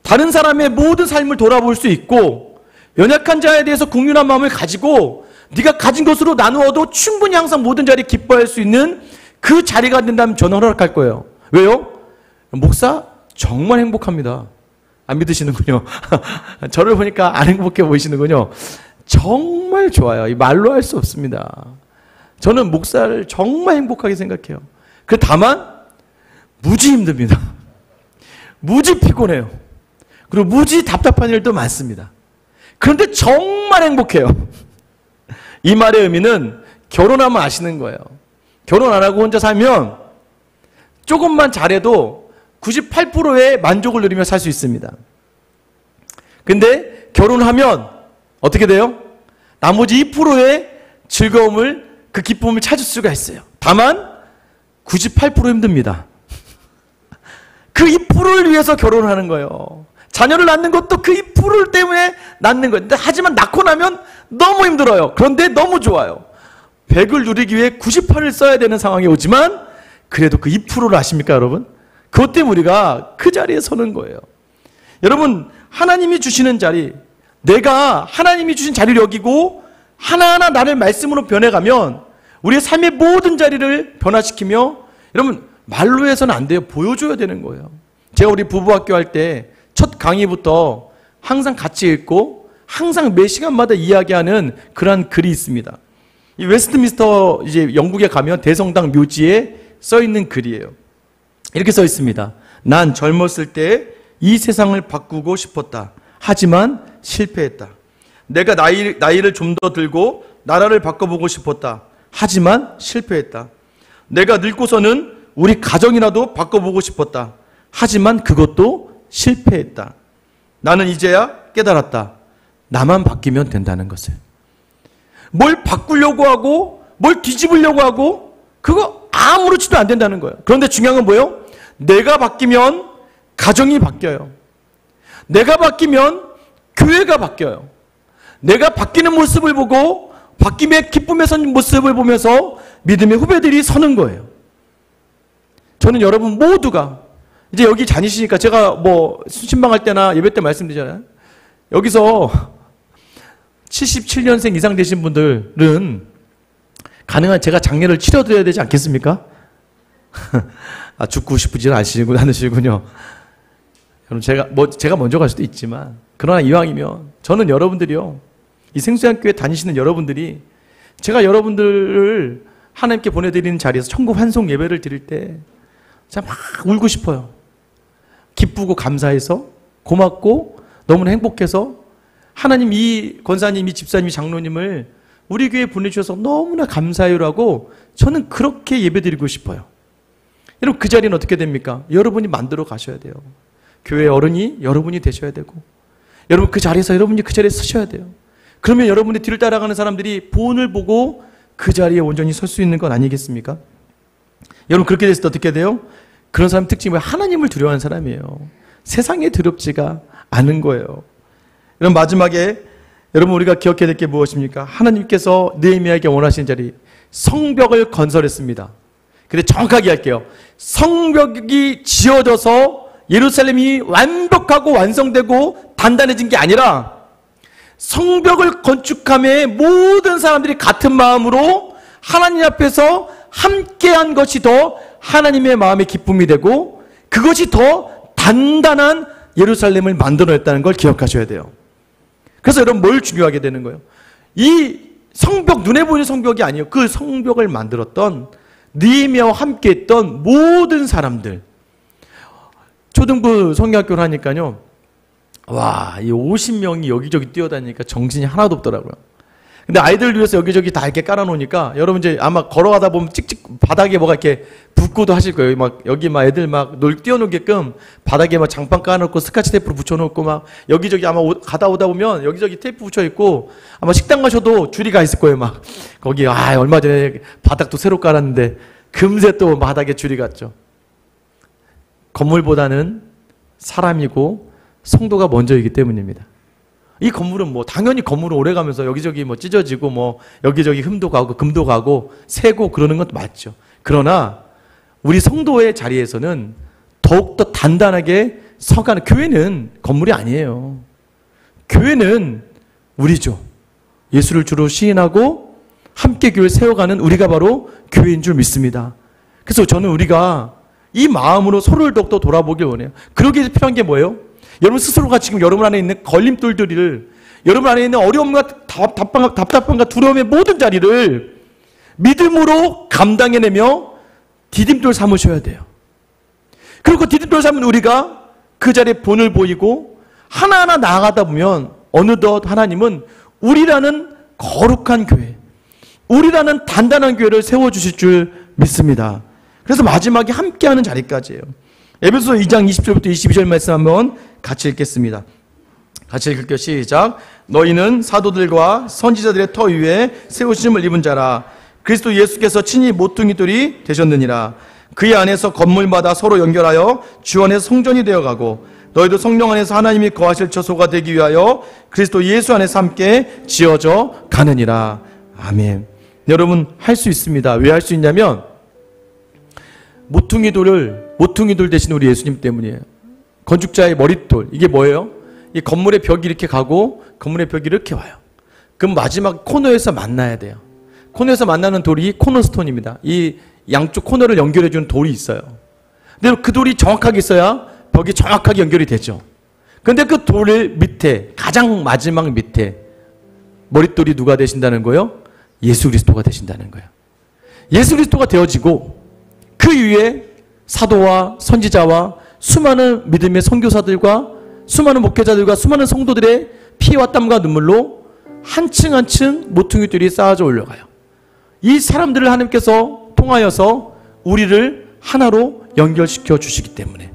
다른 사람의 모든 삶을 돌아볼 수 있고 연약한 자에 대해서 긍휼한 마음을 가지고 네가 가진 것으로 나누어도 충분히 항상 모든 자리에 기뻐할 수 있는 그 자리가 된다면 저는 허락할 거예요. 왜요? 목사 정말 행복합니다. 안 믿으시는군요. 저를 보니까 안 행복해 보이시는군요. 정말 좋아요. 이 말로 할 수 없습니다. 저는 목사를 정말 행복하게 생각해요. 다만 무지 힘듭니다. 무지 피곤해요. 그리고 무지 답답한 일도 많습니다. 그런데 정말 행복해요. 이 말의 의미는 결혼하면 아시는 거예요. 결혼 안 하고 혼자 살면 조금만 잘해도 98%의 만족을 누리며 살 수 있습니다. 근데 결혼하면 어떻게 돼요? 나머지 2%의 즐거움을, 그 기쁨을 찾을 수가 있어요. 다만 98% 힘듭니다. 그 2%를 위해서 결혼하는 거예요. 자녀를 낳는 것도 그 2% 때문에 낳는 거예요. 하지만 낳고 나면 너무 힘들어요. 그런데 너무 좋아요. 100을 누리기 위해 98을 써야 되는 상황이 오지만 그래도 그 2%를 아십니까 여러분? 그것 때문에 우리가 그 자리에 서는 거예요. 여러분 하나님이 주시는 자리, 내가 하나님이 주신 자리를 여기고 하나하나 나를 말씀으로 변해가면 우리의 삶의 모든 자리를 변화시키며 여러분 말로 해서는 안 돼요. 보여줘야 되는 거예요. 제가 우리 부부학교 할 때 첫 강의부터 항상 같이 읽고 항상 매 시간마다 이야기하는 그러한 글이 있습니다. 이 웨스트민스터 이제 영국에 가면 대성당 묘지에 써 있는 글이에요. 이렇게 써 있습니다. 난 젊었을 때 이 세상을 바꾸고 싶었다. 하지만 실패했다. 내가 나이를 좀 더 들고 나라를 바꿔보고 싶었다. 하지만 실패했다. 내가 늙고서는 우리 가정이라도 바꿔보고 싶었다. 하지만 그것도 실패했다. 나는 이제야 깨달았다. 나만 바뀌면 된다는 것을. 뭘 바꾸려고 하고 뭘 뒤집으려고 하고 그거 아무렇지도 안 된다는 거예요. 그런데 중요한 건 뭐예요? 내가 바뀌면 가정이 바뀌어요. 내가 바뀌면 교회가 바뀌어요. 내가 바뀌는 모습을 보고 바뀜의 기쁨에 선 모습을 보면서 믿음의 후배들이 서는 거예요. 저는 여러분 모두가 이제 여기 다니시니까 제가 뭐 신방할 때나 예배 때 말씀드리잖아요. 여기서 77년생 이상 되신 분들은 가능한 제가 장례를 치러드려야 되지 않겠습니까? 아, 죽고 싶으지는 않으시군요. 여러분 제가 먼저 갈 수도 있지만 그러나 이왕이면 저는 여러분들이요. 이 생수양교회 다니시는 여러분들이 제가 여러분들을 하나님께 보내드리는 자리에서 천국 환송 예배를 드릴 때 제가 막 울고 싶어요. 기쁘고 감사해서 고맙고 너무나 행복해서 하나님 이 권사님, 이 집사님, 이 장로님을 우리 교회에 보내주셔서 너무나 감사해요라고 저는 그렇게 예배드리고 싶어요. 여러분 그 자리는 어떻게 됩니까? 여러분이 만들어 가셔야 돼요. 교회 어른이 여러분이 되셔야 되고 여러분 그 자리에서 여러분이 그 자리에 서셔야 돼요. 그러면 여러분의 뒤를 따라가는 사람들이 본을 보고 그 자리에 온전히 설 수 있는 건 아니겠습니까? 여러분 그렇게 됐을 때 어떻게 돼요? 그런 사람 특징이 뭐예요? 하나님을 두려워하는 사람이에요. 세상에 두렵지가 않은 거예요. 여러분 마지막에 여러분 우리가 기억해야 될 게 무엇입니까? 하나님께서 느헤미야에게 원하시는 자리 성벽을 건설했습니다. 근데 정확하게 할게요. 성벽이 지어져서 예루살렘이 완벽하고 완성되고 단단해진 게 아니라 성벽을 건축함에 모든 사람들이 같은 마음으로 하나님 앞에서 함께한 것이 더 하나님의 마음의 기쁨이 되고 그것이 더 단단한 예루살렘을 만들어냈다는 걸 기억하셔야 돼요. 그래서 여러분 뭘 중요하게 되는 거예요? 이 성벽, 눈에 보이는 성벽이 아니에요. 그 성벽을 만들었던 느헤미야와 함께했던 모든 사람들. 초등부 성경학교를 하니까요. 와, 이 50명이 여기저기 뛰어다니니까 정신이 하나도 없더라고요. 근데 아이들을 위해서 여기저기 다 이렇게 깔아놓으니까 여러분 이제 아마 걸어가다 보면 찍찍 바닥에 뭐가 이렇게 붙고도 하실 거예요. 막 여기 막 애들 막 뛰어놀게끔 바닥에 막 장판 깔아놓고 스카치 테이프로 붙여놓고 막 여기저기 아마 가다 오다 보면 여기저기 테이프 붙여있고 아마 식당 가셔도 줄이 가 있을 거예요. 막 거기 얼마 전에 바닥도 새로 깔았는데 금세 또 바닥에 줄이 갔죠. 건물보다는 사람이고 성도가 먼저이기 때문입니다. 이 건물은 뭐 당연히 건물은 오래가면서 여기저기 뭐 찢어지고 뭐 여기저기 흠도 가고 금도 가고 새고 그러는 것도 맞죠. 그러나 우리 성도의 자리에서는 더욱더 단단하게 서가는, 교회는 건물이 아니에요. 교회는 우리죠. 예수를 주로 시인하고 함께 교회를 세워가는 우리가 바로 교회인 줄 믿습니다. 그래서 저는 우리가 이 마음으로 서로를 더욱더 돌아보길 원해요. 그러기 위해서 필요한 게 뭐예요? 여러분 스스로가 지금 여러분 안에 있는 걸림돌들을, 여러분 안에 있는 어려움과 답답함과 두려움의 모든 자리를 믿음으로 감당해내며 디딤돌 삼으셔야 돼요. 그리고 디딤돌 삼은 우리가 그 자리에 본을 보이고 하나하나 나아가다 보면 어느덧 하나님은 우리라는 거룩한 교회, 우리라는 단단한 교회를 세워주실 줄 믿습니다. 그래서 마지막에 함께하는 자리까지예요. 에베소서 2장 20절부터 22절 말씀 한번 같이 읽겠습니다. 같이 읽을게요. 시작. 너희는 사도들과 선지자들의 터 위에 세우심을 입은 자라. 그리스도 예수께서 친히 모퉁이돌이 되셨느니라. 그의 안에서 건물마다 서로 연결하여 주 안에서 성전이 되어가고 너희도 성령 안에서 하나님이 거하실 처소가 되기 위하여 그리스도 예수 안에서 함께 지어져 가느니라. 아멘. 여러분 할 수 있습니다. 왜 할 수 있냐면 모퉁이돌 대신 우리 예수님 때문이에요. 건축자의 머릿돌, 이게 뭐예요? 이 건물의 벽이 이렇게 가고 건물의 벽이 이렇게 와요. 그럼 마지막 코너에서 만나야 돼요. 코너에서 만나는 돌이 코너스톤입니다. 이 양쪽 코너를 연결해주는 돌이 있어요. 근데 그 돌이 정확하게 있어야 벽이 정확하게 연결이 되죠. 근데 그 돌 밑에, 가장 마지막 밑에 머릿돌이 누가 되신다는 거예요? 예수 그리스도가 되신다는 거예요. 예수 그리스도가 되어지고 그 위에 사도와 선지자와 수많은 믿음의 선교사들과 수많은 목회자들과 수많은 성도들의 피와 땀과 눈물로 한층 한층 모퉁이들이 쌓아져 올라가요. 이 사람들을 하나님께서 통하여서 우리를 하나로 연결시켜 주시기 때문에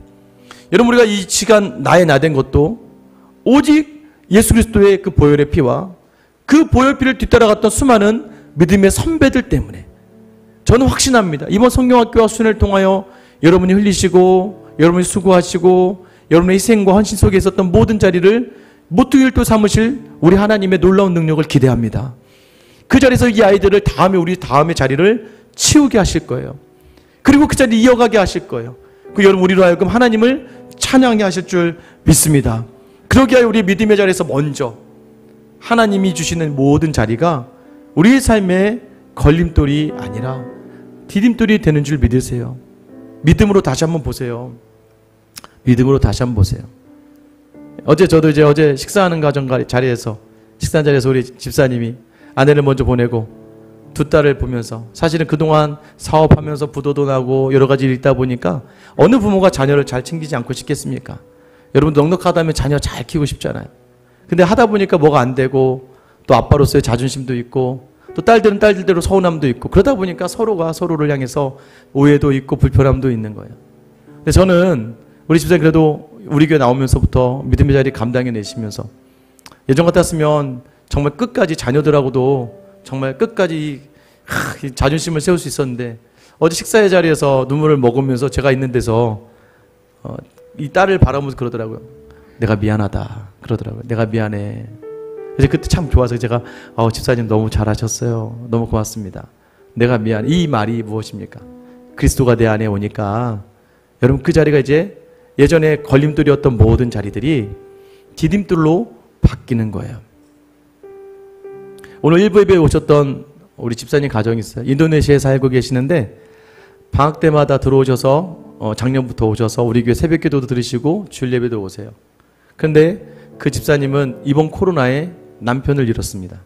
여러분 우리가 이 시간 나된 것도 오직 예수 그리스도의 그 보혈의 피와 그 보혈피를 뒤따라갔던 수많은 믿음의 선배들 때문에 저는 확신합니다. 이번 성경학교와 수련을 통하여 여러분이 흘리시고 여러분이 수고하시고 여러분의 희생과 헌신 속에 있었던 모든 자리를 모퉁이돌 삼으실 우리 하나님의 놀라운 능력을 기대합니다. 그 자리에서 이 아이들을 우리 다음의 자리를 치우게 하실 거예요. 그리고 그 자리를 이어가게 하실 거예요. 그 여러분 우리로 하여금 하나님을 찬양하게 하실 줄 믿습니다. 그러기에 우리 믿음의 자리에서 먼저 하나님이 주시는 모든 자리가 우리의 삶의 걸림돌이 아니라 디딤돌이 되는 줄 믿으세요. 믿음으로 다시 한번 보세요. 믿음으로 다시 한번 보세요. 저도 어제 식사하는 자리에서 우리 집사님이 아내를 먼저 보내고 두 딸을 보면서 사실은 그동안 사업하면서 부도도 나고 여러 가지 일이 있다 보니까 어느 부모가 자녀를 잘 챙기지 않고 싶겠습니까? 여러분 넉넉하다면 자녀 잘 키우고 싶잖아요. 근데 하다 보니까 뭐가 안 되고 또 아빠로서의 자존심도 있고 또 딸들은 딸들대로 서운함도 있고 그러다 보니까 서로가 서로를 향해서 오해도 있고 불편함도 있는 거예요. 근데 저는 우리 집사님 그래도 우리 교회 나오면서부터 믿음의 자리 감당해 내시면서 예전 같았으면 정말 끝까지 자녀들하고도 정말 끝까지 자존심을 세울 수 있었는데 어제 식사의 자리에서 눈물을 먹으면서 제가 있는 데서 이 딸을 바라보면서 그러더라고요. 내가 미안하다 그러더라고요. 내가 미안해. 그래서 그때 참 좋아서 제가 집사님 너무 잘하셨어요. 너무 고맙습니다. 내가 미안. 이 말이 무엇입니까? 그리스도가 내 안에 오니까 여러분 그 자리가 이제 예전에 걸림돌이었던 모든 자리들이 디딤돌로 바뀌는 거예요. 오늘 일부 예배에 오셨던 우리 집사님 가정이 있어요. 인도네시아에 살고 계시는데 방학 때마다 들어오셔서 작년부터 오셔서 우리 교회 새벽 기도도 들으시고 주일 예배도 오세요. 그런데 그 집사님은 이번 코로나에 남편을 잃었습니다.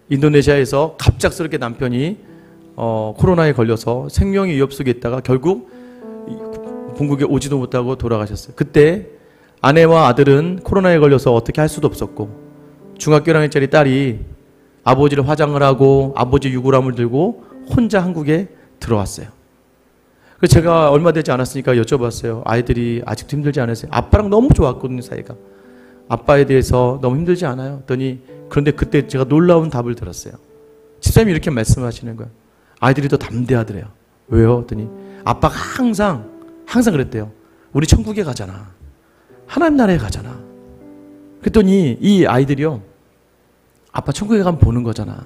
인도네시아에서 갑작스럽게 남편이 코로나에 걸려서 생명의 위협 속에 있다가 결국 본국에 오지도 못하고 돌아가셨어요. 그때 아내와 아들은 코로나에 걸려서 어떻게 할 수도 없었고, 중학교 1학년짜리 딸이 아버지를 화장을 하고 아버지 유골함을 들고 혼자 한국에 들어왔어요. 그래서 제가 얼마 되지 않았으니까 여쭤봤어요. 아이들이 아직도 힘들지 않으세요? 아빠랑 너무 좋았거든요, 사이가. 아빠에 대해서 너무 힘들지 않아요? 그런데 그때 제가 놀라운 답을 들었어요. 집사님이 이렇게 말씀하시는 거예요. 아이들이 더 담대하더래요. 왜요? 했더니 아빠가 항상 그랬대요. 우리 천국에 가잖아. 하나님 나라에 가잖아. 그랬더니 이 아이들이요, 아빠 천국에 가면 보는 거잖아.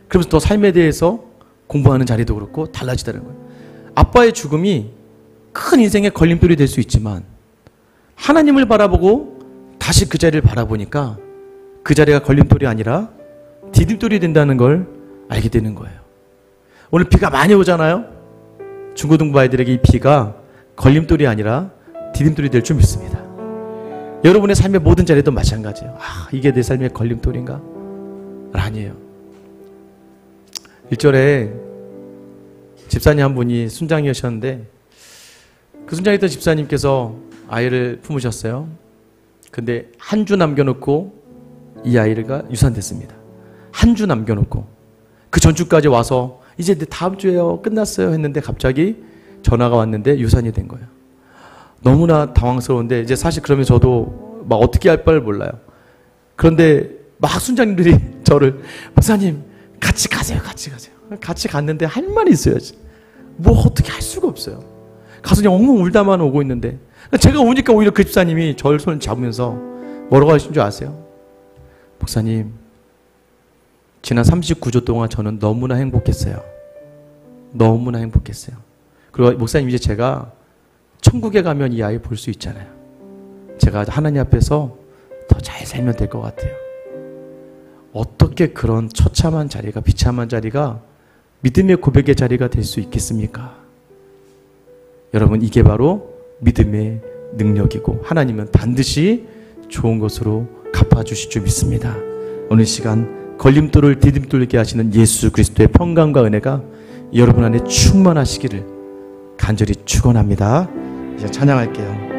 그러면서 더 삶에 대해서 공부하는 자리도 그렇고 달라지다는 거예요. 아빠의 죽음이 큰 인생의 걸림돌이 될 수 있지만 하나님을 바라보고 다시 그 자리를 바라보니까 그 자리가 걸림돌이 아니라 디딤돌이 된다는 걸 알게 되는 거예요. 오늘 비가 많이 오잖아요. 중고등부 아이들에게 이 비가 걸림돌이 아니라 디딤돌이 될 줄 믿습니다. 여러분의 삶의 모든 자리도 마찬가지예요. 이게 내 삶의 걸림돌인가? 아니에요. 1절에 집사님 한 분이 순장이셨는데 그 순장이었던 집사님께서 아이를 품으셨어요. 근데 한 주 남겨놓고 이 아이가 유산됐습니다. 한 주 남겨놓고 그 전주까지 와서 이제 다음 주에요, 끝났어요 했는데 갑자기 전화가 왔는데 유산이 된 거예요. 너무나 당황스러운데 이제 사실 그러면 저도 막 어떻게 할 바를 몰라요. 그런데 막 순장님들이 저를 목사님 같이 가세요. 같이 갔는데 할 말이 있어야지. 뭐 어떻게 할 수가 없어요. 가서 그냥 엉엉 울다만 오고 있는데 제가 오니까 오히려 그 집사님이 저를 손을 잡으면서 뭐라고 하신 줄 아세요? 목사님, 지난 39주 동안 저는 너무나 행복했어요. 너무나 행복했어요. 그리고 목사님, 이제 제가 천국에 가면 이 아이 볼 수 있잖아요. 제가 하나님 앞에서 더 잘 살면 될 것 같아요. 어떻게 그런 처참한 자리가, 비참한 자리가 믿음의 고백의 자리가 될 수 있겠습니까? 여러분, 이게 바로 믿음의 능력이고 하나님은 반드시 좋은 것으로 갚아주실 줄 믿습니다. 오늘 시간 걸림돌을 디딤돌게 하시는 예수 그리스도의 평강과 은혜가 여러분 안에 충만하시기를 간절히 축원합니다. 이제 찬양할게요.